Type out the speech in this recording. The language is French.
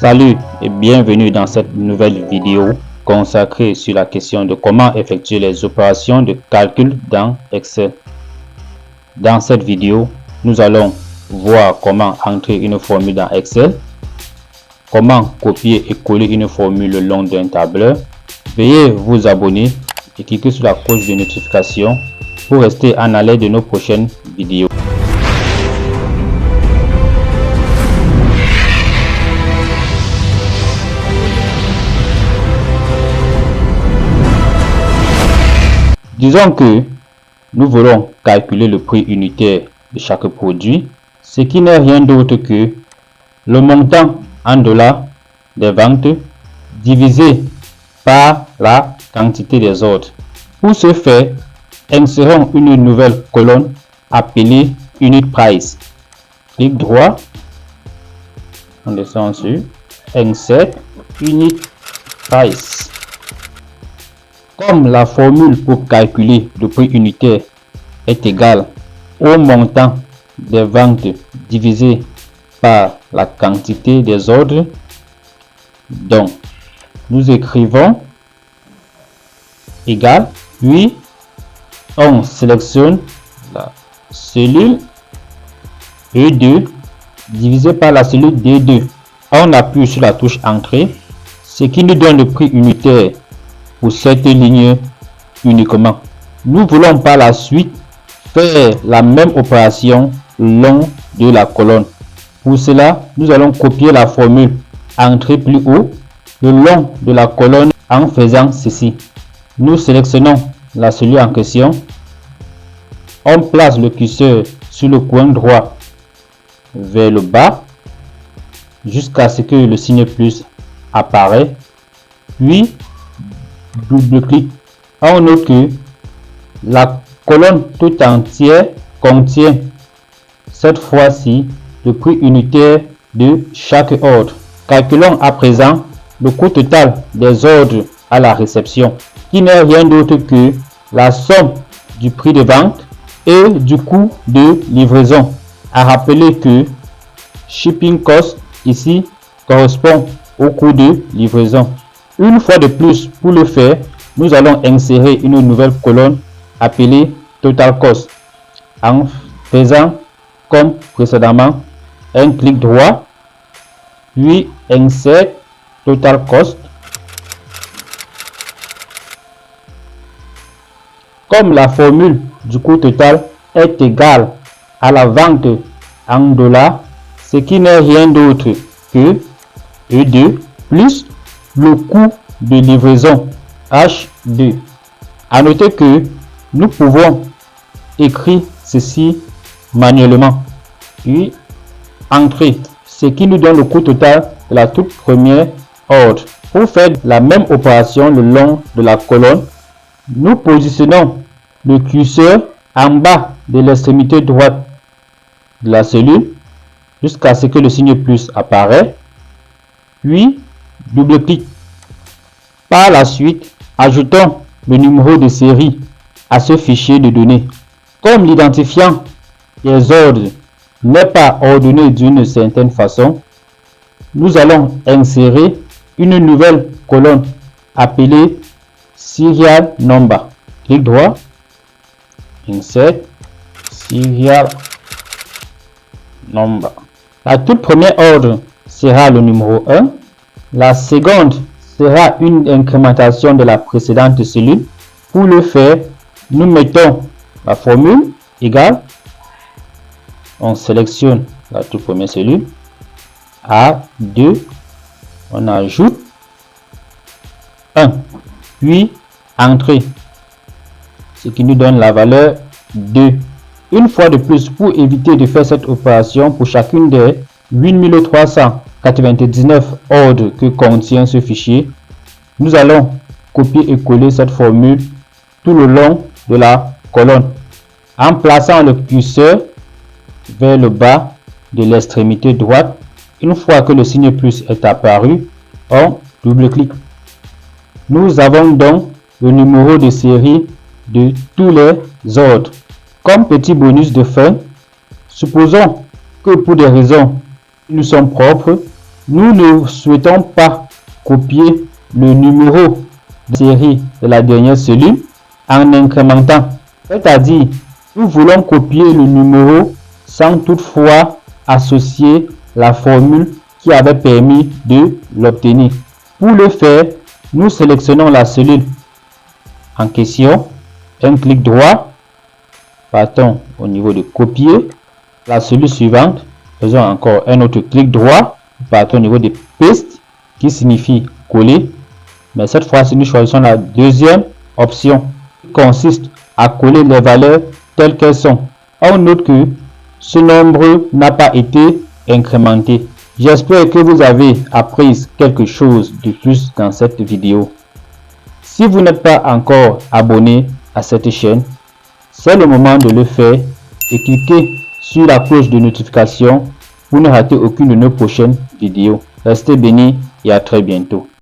Salut et bienvenue dans cette nouvelle vidéo consacrée sur la question de comment effectuer les opérations de calcul dans Excel. Dans cette vidéo, nous allons voir comment entrer une formule dans Excel, comment copier et coller une formule le long d'un tableur. Veuillez vous abonner et cliquer sur la cloche de notification pour rester en alerte de nos prochaines vidéos. Disons que nous voulons calculer le prix unitaire de chaque produit, ce qui n'est rien d'autre que le montant en dollars des ventes divisé par la quantité des ordres. Pour ce faire, insérons une nouvelle colonne appelée Unit Price. Clic droit, on descend sur Insert Unit Price. Comme la formule pour calculer le prix unitaire est égale au montant des ventes divisé par la quantité des ordres, donc nous écrivons égal, puis on sélectionne la cellule E2 divisé par la cellule D2. On appuie sur la touche Entrée, ce qui nous donne le prix unitaire pour cette ligne uniquement. Nous voulons par la suite faire la même opération le long de la colonne. Pour cela, nous allons copier la formule Entrée plus haut le long de la colonne en faisant ceci. Nous sélectionnons la cellule en question. On place le curseur sur le coin droit vers le bas jusqu'à ce que le signe plus apparaît. Puis double-clic. On note que la colonne tout entière contient cette fois-ci le prix unitaire de chaque ordre. Calculons à présent le coût total des ordres à la réception, qui n'est rien d'autre que la somme du prix de vente et du coût de livraison. À rappeler que shipping cost ici correspond au coût de livraison. Une fois de plus, pour le faire, nous allons insérer une nouvelle colonne appelée Total Cost en faisant comme précédemment un clic droit, puis Insert Total Cost. Comme la formule du coût total est égale à la vente en dollars, ce qui n'est rien d'autre que E2 plus le coût de livraison H2. À noter que nous pouvons écrire ceci manuellement, puis entrer, ce qui nous donne le coût total de la toute première ordre. Pour faire la même opération le long de la colonne, nous positionnons le curseur en bas de l'extrémité droite de la cellule jusqu'à ce que le signe plus apparaît, puis double-clic. Par la suite, ajoutons le numéro de série à ce fichier de données. Comme l'identifiant des ordres n'est pas ordonné d'une certaine façon, nous allons insérer une nouvelle colonne appelée Serial Number. Clic droit, Insert Serial Number. La toute première ordre sera le numéro 1. La seconde sera une incrémentation de la précédente cellule. Pour le faire, nous mettons la formule égale. On sélectionne la toute première cellule. A2. On ajoute 1. Puis Entrée. Ce qui nous donne la valeur 2. Une fois de plus, pour éviter de faire cette opération pour chacune des 8399 ordres que contient ce fichier, nous allons copier et coller cette formule tout le long de la colonne en plaçant le curseur vers le bas de l'extrémité droite. Une fois que le signe plus est apparu, on double-clique. Nous avons donc le numéro de série de tous les ordres. Comme petit bonus de fin, supposons que pour des raisons qui nous sont propres, nous ne souhaitons pas copier le numéro de série de la dernière cellule en incrémentant. C'est-à-dire, nous voulons copier le numéro sans toutefois associer la formule qui avait permis de l'obtenir. Pour le faire, nous sélectionnons la cellule en question, un clic droit, partons au niveau de copier, la cellule suivante, faisons encore un autre clic droit, partons au niveau de paste qui signifie coller, mais cette fois-ci nous choisissons la deuxième option qui consiste à coller les valeurs telles qu'elles sont. On note que ce nombre n'a pas été incrémenté. J'espère que vous avez appris quelque chose de plus dans cette vidéo. Si vous n'êtes pas encore abonné à cette chaîne, c'est le moment de le faire et cliquez sur la cloche de notification pour ne rater aucune de nos prochaines vidéos. Restez bénis et à très bientôt.